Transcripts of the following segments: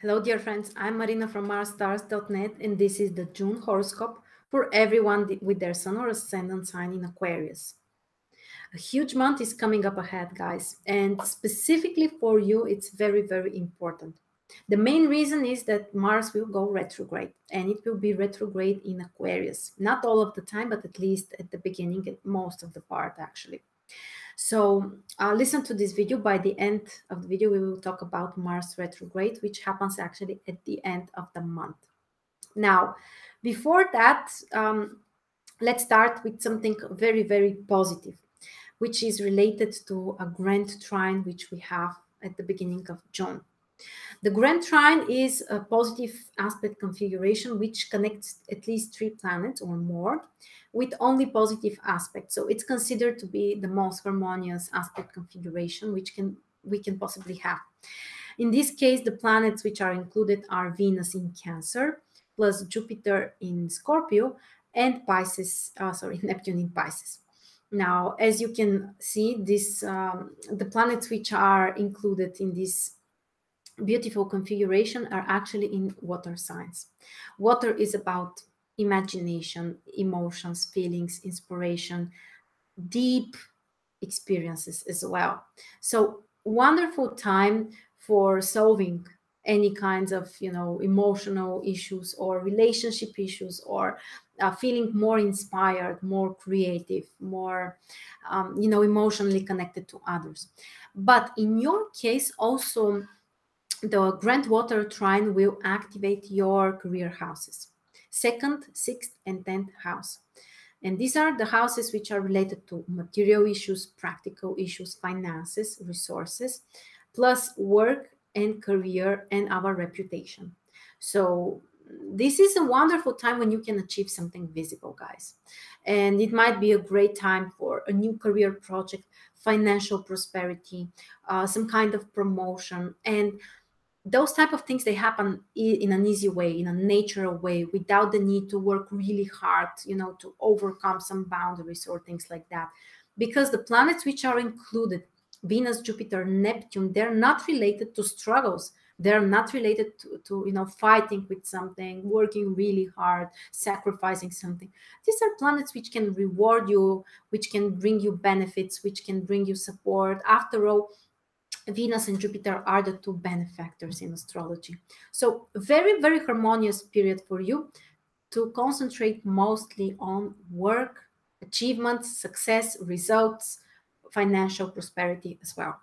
Hello, dear friends. I'm Marina from MarsStars.net, and this is the June horoscope for everyone with their sun or ascendant sign in Aquarius. A huge month is coming up ahead, guys, and specifically for you, it's very, very important. The main reason is that Mars will go retrograde, and it will be retrograde in Aquarius. Not all of the time, but at least at the beginning, at most of the part, actually. So listen to this video. By the end of the video, we will talk about Mars retrograde, which happens actually at the end of the month. Now, before that, let's start with something very, very positive, which is related to a grand trine, which we have at the beginning of June. The grand trine is a positive aspect configuration which connects at least 3 planets or more with only positive aspects. So it's considered to be the most harmonious aspect configuration we can possibly have. In this case, the planets which are included are Venus in Cancer, plus Jupiter in Scorpio, and Neptune in Pisces. Now, as you can see, the planets which are included in this beautiful configuration are actually in water signs. Water is about imagination, emotions, feelings, inspiration, deep experiences as well. So wonderful time for solving any kinds of emotional issues or relationship issues, or feeling more inspired, more creative, more emotionally connected to others. But in your case also, the grand water trine will activate your career houses, 2nd, 6th, and 10th house. And these are the houses which are related to material issues, practical issues, finances, resources, plus work and career and our reputation. So this is a wonderful time when you can achieve something visible, guys. And it might be a great time for a new career project, financial prosperity, some kind of promotion, and those type of things, they happen in an easy way, in a natural way, without the need to work really hard, to overcome some boundaries or things like that. Because the planets which are included, Venus, Jupiter, Neptune, they're not related to struggles. They're not related to fighting with something, working really hard, sacrificing something. These are planets which can reward you, which can bring you benefits, which can bring you support. After all, Venus and Jupiter are the 2 benefactors in astrology. So very, very harmonious period for you to concentrate mostly on work, achievements, success, results, financial prosperity as well.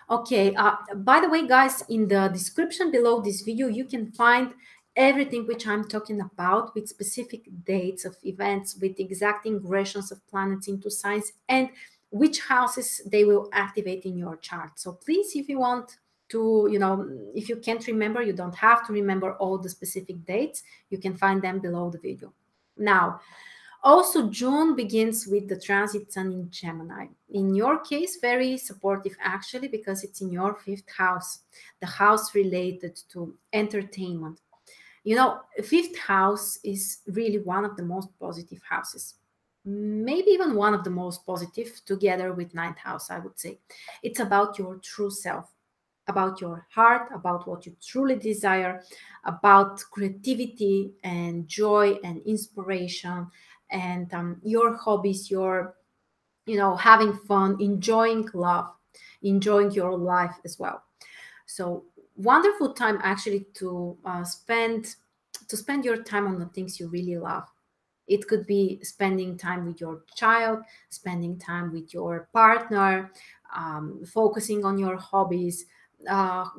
Okay, by the way, guys, in the description below this video, you can find everything which I'm talking about, with specific dates of events, with exact ingressions of planets into signs, and which houses they will activate in your chart. So please, if you want to, if you can't remember, you don't have to remember all the specific dates. You can find them below the video. Now, also, June begins with the transit sun in Gemini. In your case, very supportive actually, because it's in your 5th house, the house related to entertainment. 5th house is really one of the most positive houses. Maybe even one of the most positive, together with 9th house, I would say. It's about your true self, about your heart, about what you truly desire, about creativity and joy and inspiration, and your hobbies, your having fun, enjoying love, enjoying your life as well. So wonderful time actually to spend your time on the things you really love. It could be spending time with your child, spending time with your partner, focusing on your hobbies,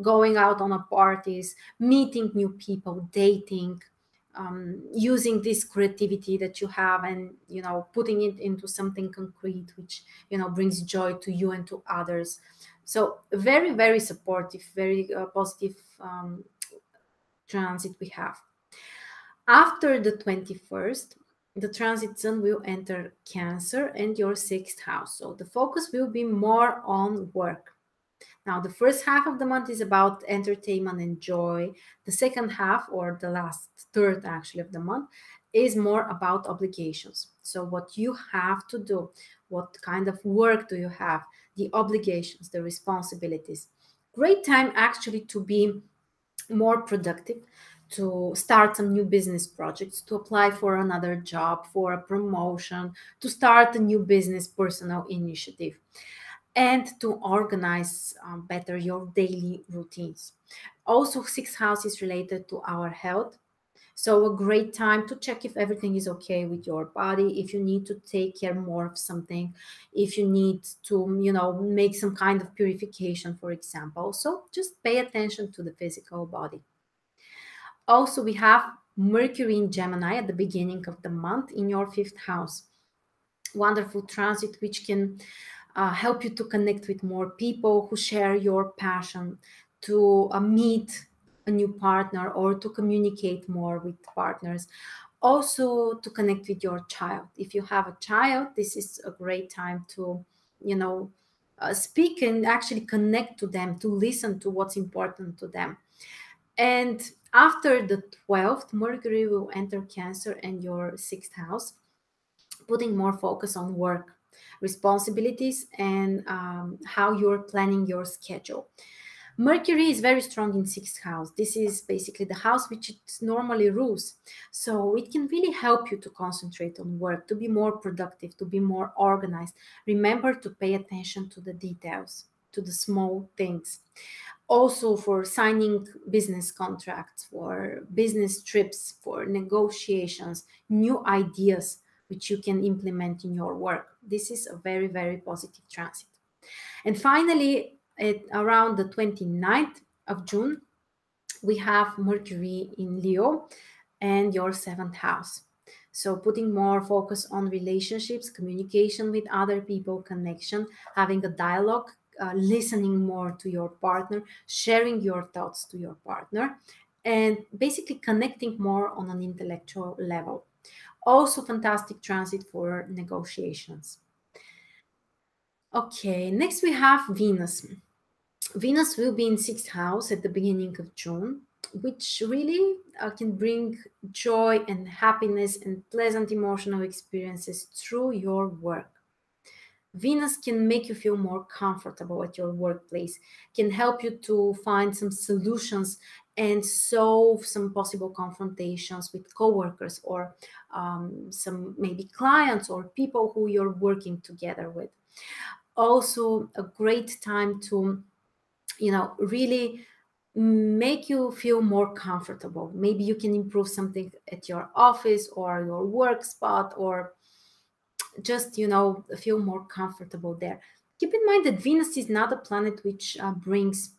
going out on parties, meeting new people, dating, using this creativity that you have, and putting it into something concrete which brings joy to you and to others. So very, very supportive, very positive transit we have. After the 21st, the transit sun will enter Cancer and your 6th house. So the focus will be more on work. Now, the first half of the month is about entertainment and joy. The second half, or the last third actually of the month, is more about obligations. So what you have to do, what kind of work do you have, the obligations, the responsibilities. Great time actually to be more productive, to start some new business projects, to apply for another job, for a promotion, to start a new business personal initiative, and to organize better your daily routines. Also, sixth house is related to our health. So a great time to check if everything is okay with your body, if you need to take care more of something, if you need to, make some kind of purification, for example. So just pay attention to the physical body. Also, we have Mercury in Gemini at the beginning of the month in your fifth house. Wonderful transit, which can help you to connect with more people who share your passion, to meet a new partner, or to communicate more with partners. Also, to connect with your child. If you have a child, this is a great time to, speak and actually connect to them, to listen to what's important to them. And after the 12th, Mercury will enter Cancer and your sixth house, putting more focus on work, responsibilities, and how you're planning your schedule. Mercury is very strong in sixth house. This is basically the house which it normally rules. So it can really help you to concentrate on work, to be more productive, to be more organized. Remember to pay attention to the details, to the small things. Also for signing business contracts, for business trips, for negotiations, new ideas which you can implement in your work. This is a very, very positive transit. And finally, at around the 29th of June, we have Mercury in Leo and your seventh house. So putting more focus on relationships, communication with other people, connection, having a dialogue, listening more to your partner, sharing your thoughts to your partner, and basically connecting more on an intellectual level. Also fantastic transit for negotiations. Okay, next we have Venus. Venus will be in sixth house at the beginning of June, which really can bring joy and happiness and pleasant emotional experiences through your work. Venus can make you feel more comfortable at your workplace, can help you to find some solutions and solve some possible confrontations with coworkers, or some maybe clients or people who you're working together with. Also a great time to, really make you feel more comfortable. Maybe you can improve something at your office or your work spot, or just, feel more comfortable there. Keep in mind that Venus is not a planet which brings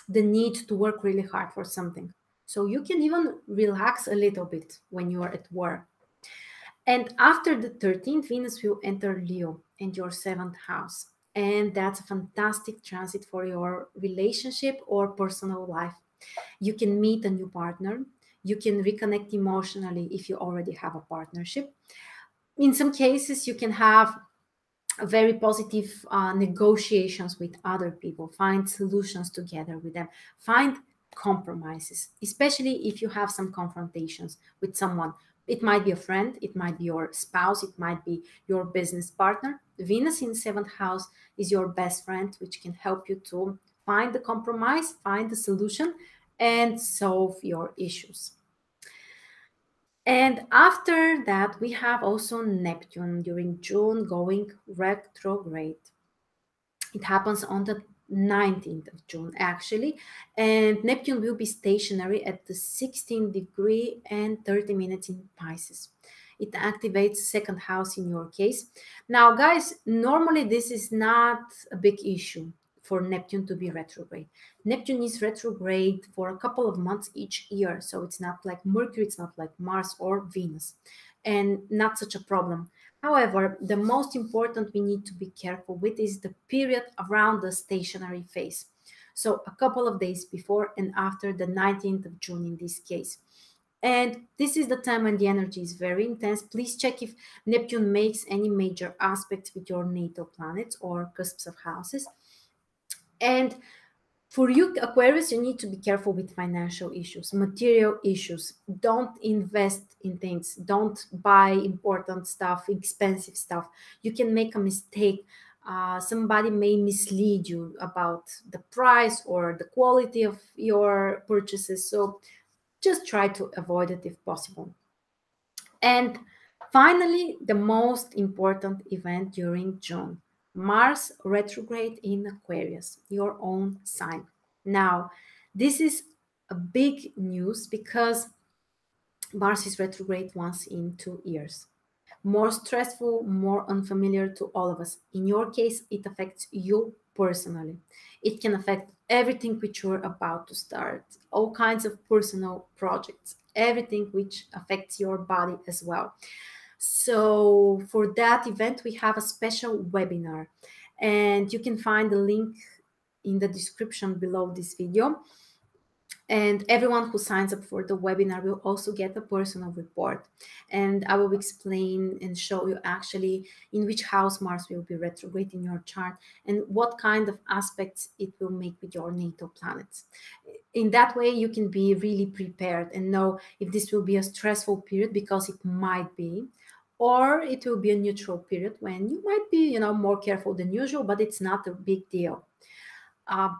the need to work really hard for something. So you can even relax a little bit when you are at work. And after the 13th, Venus will enter Leo and your seventh house. And that's a fantastic transit for your relationship or personal life. You can meet a new partner. You can reconnect emotionally if you already have a partnership. In some cases, you can have very positive negotiations with other people, find solutions together with them, find compromises, especially if you have some confrontations with someone. It might be a friend, it might be your spouse, it might be your business partner. Venus in seventh house is your best friend, which can help you to find the compromise, find the solution, and solve your issues. And after that, we have also Neptune during June going retrograde. It happens on the 19th of June, actually. And Neptune will be stationary at the 16th degree and 30 minutes in Pisces. It activates second house in your case. Now, guys, normally this is not a big issue for Neptune to be retrograde. Neptune is retrograde for a couple of months each year. So it's not like Mercury, it's not like Mars or Venus, and not such a problem. However, the most important we need to be careful with is the period around the stationary phase. So a couple of days before and after the 19th of June in this case. And this is the time when the energy is very intense. Please check if Neptune makes any major aspects with your natal planets or cusps of houses. And for you, Aquarius, you need to be careful with financial issues, material issues. Don't invest in things. Don't buy important stuff, expensive stuff. You can make a mistake Somebody may mislead you about the price or the quality of your purchases. So just try to avoid it if possible. And finally, the most important event during June, Mars retrograde in Aquarius, your own sign. Now, this is a big news because Mars is retrograde once in 2 years. More stressful, more unfamiliar to all of us. In your case, it affects you personally. It can affect everything which you're about to start, all kinds of personal projects, everything which affects your body as well. So for that event, we have a special webinar, and you can find the link in the description below this video. And everyone who signs up for the webinar will also get a personal report. And I will explain and show you actually in which house Mars will be retrograde in your chart and what kind of aspects it will make with your natal planets. In that way, you can be really prepared and know if this will be a stressful period, because it might be, or it will be a neutral period when you might be, more careful than usual, but it's not a big deal.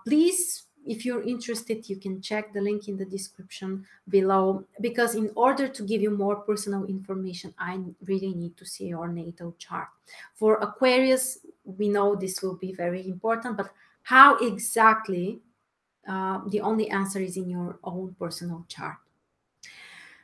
Please, if you're interested, you can check the link in the description below, because in order to give you more personal information, I really need to see your natal chart. For Aquarius, we know this will be very important, but how exactly? The only answer is in your own personal chart.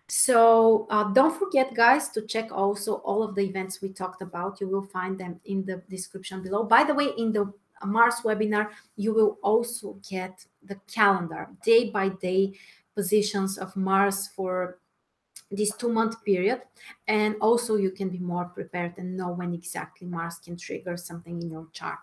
So don't forget, guys, to check also all of the events we talked about. You will find them in the description below. By the way, in the Mars webinar, you will also get the calendar, day by day positions of Mars for this 2-month period. And also you can be more prepared and know when exactly Mars can trigger something in your chart.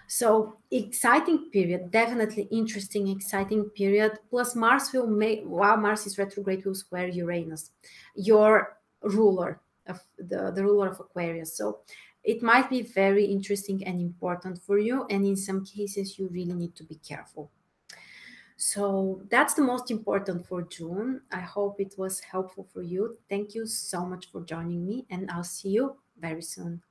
So exciting period, definitely interesting, exciting period. Plus Mars will make, while Mars is retrograde, will square Uranus, your ruler of the ruler of Aquarius. So it might be very interesting and important for you. And in some cases, you really need to be careful. So that's the most important for June. I hope it was helpful for you. Thank you so much for joining me, and I'll see you very soon.